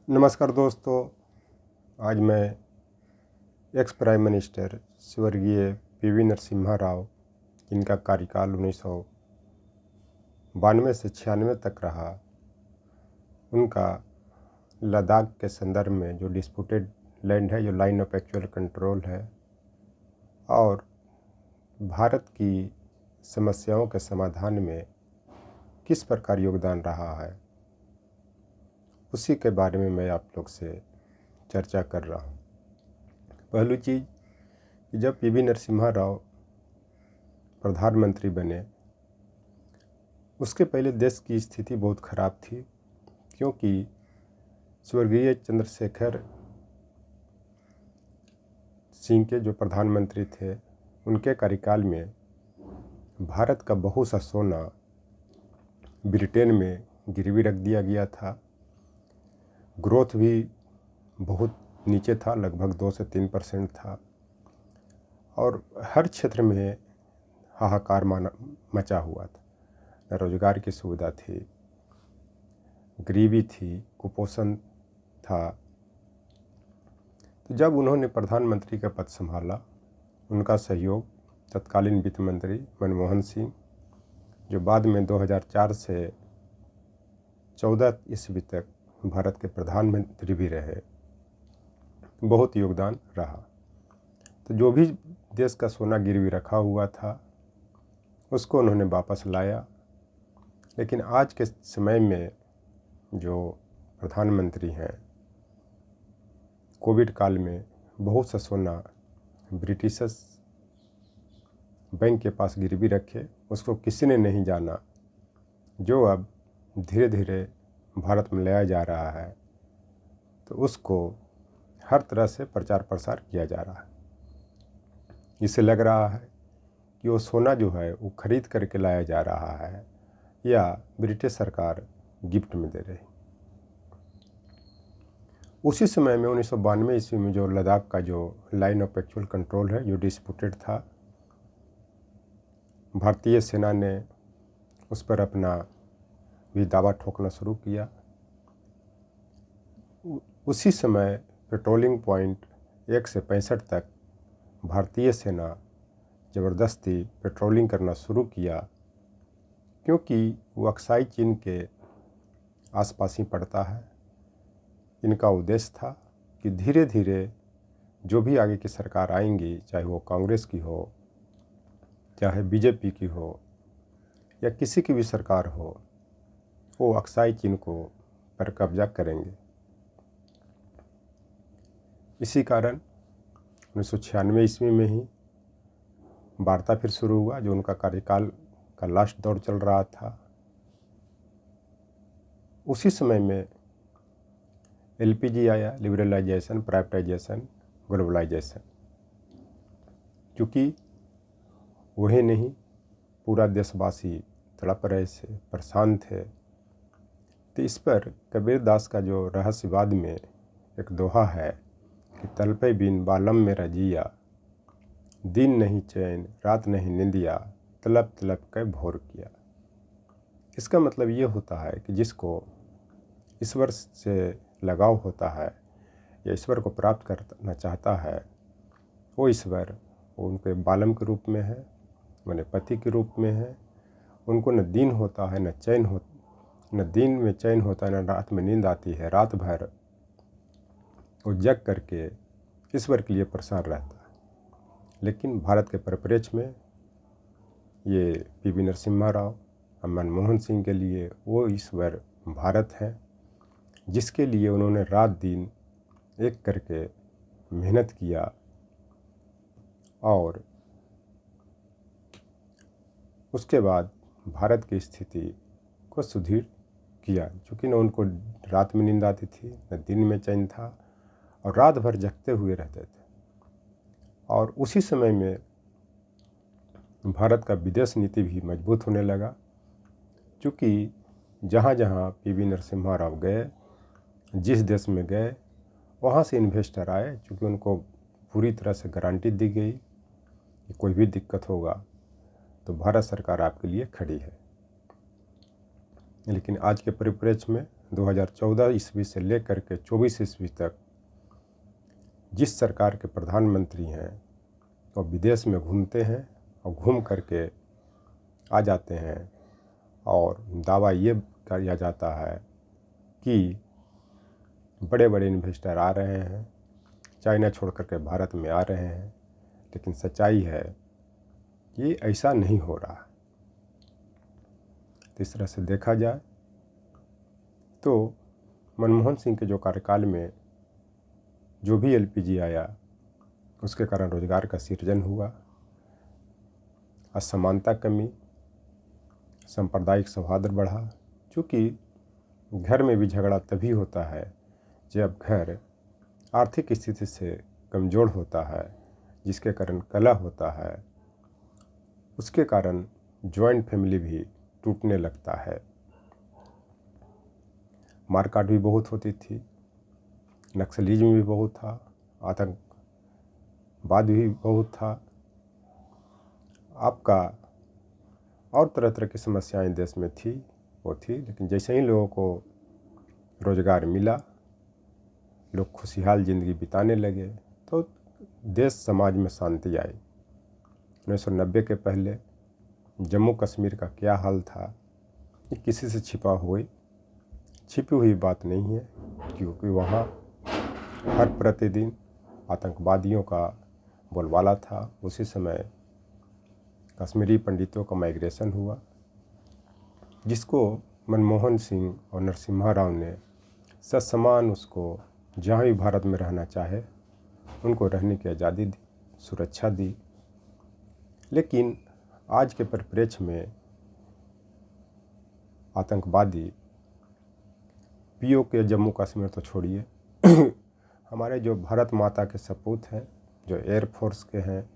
नमस्कार दोस्तों। आज मैं एक्स प्राइम मिनिस्टर स्वर्गीय पीवी नरसिम्हा राव, जिनका कार्यकाल 1992 से 96 तक रहा, उनका लद्दाख के संदर्भ में जो डिस्प्यूटेड लैंड है, जो लाइन ऑफ एक्चुअल कंट्रोल है, और भारत की समस्याओं के समाधान में किस प्रकार योगदान रहा है, उसी के बारे में मैं आप लोग से चर्चा कर रहा हूँ। पहली चीज़ कि जब पीवी नरसिम्हा राव प्रधानमंत्री बने, उसके पहले देश की स्थिति बहुत ख़राब थी, क्योंकि स्वर्गीय चंद्रशेखर सिंह के जो प्रधानमंत्री थे, उनके कार्यकाल में भारत का बहुत सा सोना ब्रिटेन में गिरवी रख दिया गया था। ग्रोथ भी बहुत नीचे था, लगभग 2 से 3% था, और हर क्षेत्र में हाहाकार मचा हुआ था। न रोजगार की सुविधा थी, गरीबी थी, कुपोषण था। तो जब उन्होंने प्रधानमंत्री का पद संभाला, उनका सहयोग तत्कालीन वित्त मंत्री मनमोहन सिंह, जो बाद में 2004 से 14 ईस्वी तक भारत के प्रधानमंत्री भी रहे, बहुत योगदान रहा। तो जो भी देश का सोना गिरवी रखा हुआ था, उसको उन्होंने वापस लाया। लेकिन आज के समय में जो प्रधानमंत्री हैं, कोविड काल में बहुत सा सोना ब्रिटिशर्स बैंक के पास गिरवी रखे, उसको किसी ने नहीं जाना, जो अब धीरे धीरे भारत में लाया जा रहा है। तो उसको हर तरह से प्रचार प्रसार किया जा रहा है। इससे लग रहा है कि वो सोना जो है वो खरीद करके लाया जा रहा है, या ब्रिटिश सरकार गिफ्ट में दे रही। उसी समय में 1992 ईस्वी में जो लद्दाख का जो लाइन ऑफ एक्चुअल कंट्रोल है, जो डिस्प्यूटेड था, भारतीय सेना ने उस पर अपना भी दावा ठोकना शुरू किया। उसी समय पेट्रोलिंग पॉइंट 1 से 65 तक भारतीय सेना ज़बरदस्ती पेट्रोलिंग करना शुरू किया, क्योंकि वो अक्साई चीन के आसपास ही पड़ता है। इनका उद्देश्य था कि धीरे धीरे जो भी आगे की सरकार आएंगी, चाहे वो कांग्रेस की हो, चाहे बीजेपी की हो, या किसी की भी सरकार हो, वो अक्साई चीन को पर कब्जा करेंगे। इसी कारण 1996 ईस्वी में ही वार्ता फिर शुरू हुआ, जो उनका कार्यकाल का लास्ट दौर चल रहा था। उसी समय में LPG आया, लिबरलाइजेशन, प्राइवेटाइजेशन, ग्लोबलाइजेशन। क्योंकि वही नहीं, पूरा देशवासी तड़प रहे थे, परेशान थे। तो इस पर कबीर दास का जो रहस्यवाद में एक दोहा है कि तलपे बिन बालम मेरा जिया, दिन नहीं चैन रात नहीं निंदिया, तलब तलब के भोर किया। इसका मतलब ये होता है कि जिसको ईश्वर से लगाव होता है या ईश्वर को प्राप्त करना चाहता है, वो ईश्वर वो उनके बालम के रूप में है, माने पति के रूप में है। उनको न दिन होता है, न दिन में चैन होता है, न रात में नींद आती है। रात भर वो जग करके ईश्वर के लिए परेशान रहता है। लेकिन भारत के परिप्रेक्ष्य में ये पीवी नरसिम्हा राव और मनमोहन सिंह के लिए वो ईश्वर भारत है, जिसके लिए उन्होंने रात दिन एक करके मेहनत किया और उसके बाद भारत की स्थिति को सुदृढ़ किया। क्योंकि न उनको रात में नींद आती थी, न दिन में चैन था, और रात भर जगते हुए रहते थे। और उसी समय में भारत का विदेश नीति भी मजबूत होने लगा, क्योंकि जहाँ जहाँ पीवी नरसिम्हा राव गए, जिस देश में गए, वहाँ से इन्वेस्टर आए, क्योंकि उनको पूरी तरह से गारंटी दी गई कि कोई भी दिक्कत होगा तो भारत सरकार आपके लिए खड़ी है। लेकिन आज के परिप्रेक्ष्य में 2014 ईस्वी से लेकर के 24 ईस्वी तक जिस सरकार के प्रधानमंत्री हैं वो विदेश में घूमते हैं और घूम करके आ जाते हैं और दावा ये किया जाता है कि बड़े बड़े इन्वेस्टर आ रहे हैं, चाइना छोड़ करके भारत में आ रहे हैं, लेकिन सच्चाई है कि ऐसा नहीं हो रहा। तो इस तरह से देखा जाए तो मनमोहन सिंह के जो कार्यकाल में जो भी एलपीजी आया उसके कारण रोजगार का सृजन हुआ, असमानता कमी, सांप्रदायिक सौहार्द बढ़ा। चूँकि घर में भी झगड़ा तभी होता है जब घर आर्थिक स्थिति से कमज़ोर होता है, जिसके कारण कलह होता है, उसके कारण जॉइंट फैमिली भी टूटने लगता है। मारकाट भी बहुत होती थी, नक्सलिज्म भी बहुत था, आतंकवाद भी बहुत था, आपका और तरह तरह की समस्याएं देश में थी वो थी। लेकिन जैसे ही लोगों को रोज़गार मिला, लोग खुशहाल ज़िंदगी बिताने लगे तो देश समाज में शांति आई। 1990 के पहले जम्मू कश्मीर का क्या हाल था ये किसी से छिपी हुई बात नहीं है, क्योंकि वहाँ हर प्रतिदिन आतंकवादियों का बोलबाला था। उसी समय कश्मीरी पंडितों का माइग्रेशन हुआ, जिसको मनमोहन सिंह और नरसिम्हा राव ने ससमान उसको जहाँ भी भारत में रहना चाहे उनको रहने की आज़ादी दी, सुरक्षा दी। लेकिन आज के परिप्रेक्ष्य में आतंकवादी पीओके जम्मू कश्मीर तो छोड़िए हमारे जो भारत माता के सपूत हैं, जो एयरफोर्स के हैं,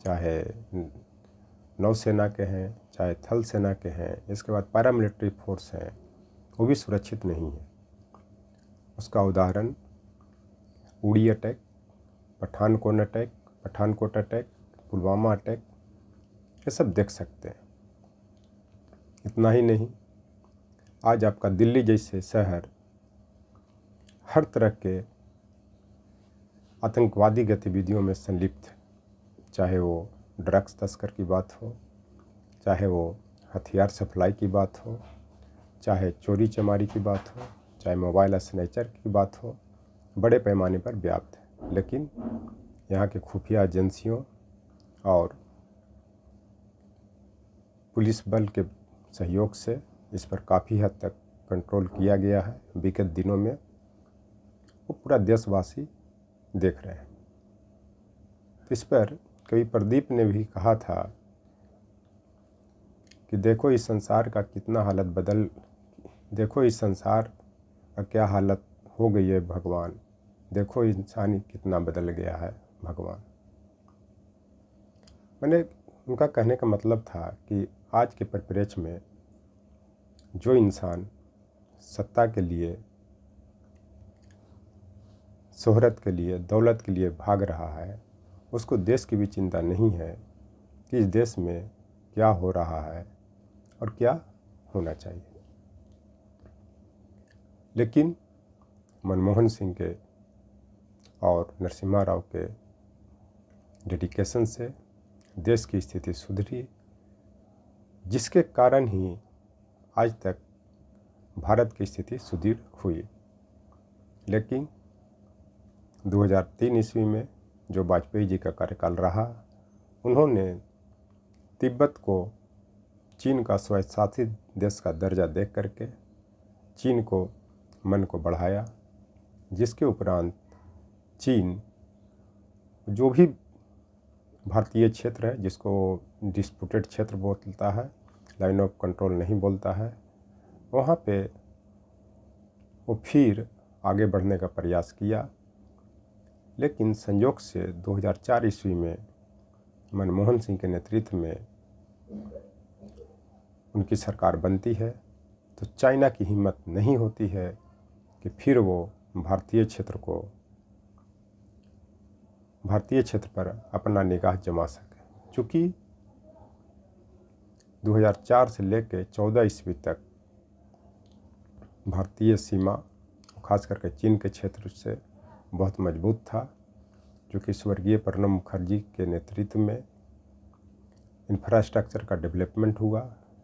चाहे नौसेना के हैं, चाहे थल सेना के हैं, इसके बाद पैरामिलिट्री फोर्स हैं, वो भी सुरक्षित नहीं है। उसका उदाहरण उड़ी attack, Pathankot attack, Pulwama attack, ये सब देख सकते हैं। इतना ही नहीं, आज आपका दिल्ली जैसे शहर हर तरह के आतंकवादी गतिविधियों में संलिप्त है, चाहे वो ड्रग्स तस्कर की बात हो, चाहे वो हथियार सप्लाई की बात हो, चाहे चोरी चमारी की बात हो, चाहे मोबाइल स्नैचर की बात हो, बड़े पैमाने पर व्याप्त है। लेकिन यहाँ के खुफिया एजेंसियों और पुलिस बल के सहयोग से इस पर काफ़ी हद तक कंट्रोल किया गया है। विगत दिनों में वो पूरा देशवासी देख रहे हैं। इस पर कवि प्रदीप ने भी कहा था कि देखो इस संसार का कितना देखो इस संसार का क्या हालत हो गई है भगवान, देखो इंसान कितना बदल गया है भगवान। मैंने उनका कहने का मतलब था कि आज के परिप्रेक्ष्य में जो इंसान सत्ता के लिए, शोहरत के लिए, दौलत के लिए भाग रहा है, उसको देश की भी चिंता नहीं है कि इस देश में क्या हो रहा है और क्या होना चाहिए। लेकिन मनमोहन सिंह के और नरसिम्हा राव के डेडिकेशन से देश की स्थिति सुधरी, जिसके कारण ही आज तक भारत की स्थिति सुदृढ़ हुई। लेकिन 2003 ईस्वी में जो वाजपेयी जी का कार्यकाल रहा, उन्होंने तिब्बत को चीन का स्वशासित देश का दर्जा दे करके चीन को मन को बढ़ाया, जिसके उपरांत चीन जो भी भारतीय क्षेत्र है, जिसको डिस्प्यूटेड क्षेत्र बोलता है, लाइन ऑफ कंट्रोल नहीं बोलता है, वहाँ पे वो फिर आगे बढ़ने का प्रयास किया। लेकिन संयोग से 2004 ईस्वी में मनमोहन सिंह के नेतृत्व में उनकी सरकार बनती है, तो चाइना की हिम्मत नहीं होती है कि फिर वो भारतीय क्षेत्र पर अपना निगाह जमा सके। चूँकि 2004 से लेकर 14 ईस्वी तक भारतीय सीमा, खास करके चीन के क्षेत्र से बहुत मजबूत था, जो कि स्वर्गीय प्रणब मुखर्जी के नेतृत्व में इंफ्रास्ट्रक्चर का डेवलपमेंट हुआ।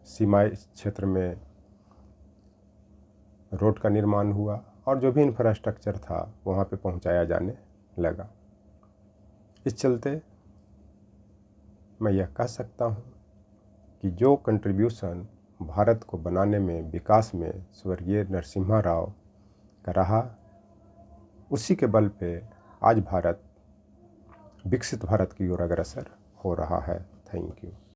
सीमाई क्षेत्र में रोड का निर्माण हुआ और जो भी इंफ्रास्ट्रक्चर था वहाँ पे पहुँचाया जाने लगा। इस चलते मैं यह कह सकता हूँ कि जो कंट्रीब्यूशन भारत को बनाने में, विकास में स्वर्गीय नरसिम्हा राव का रहा, उसी के बल पे आज भारत विकसित भारत की ओर अग्रसर हो रहा है। Thank you.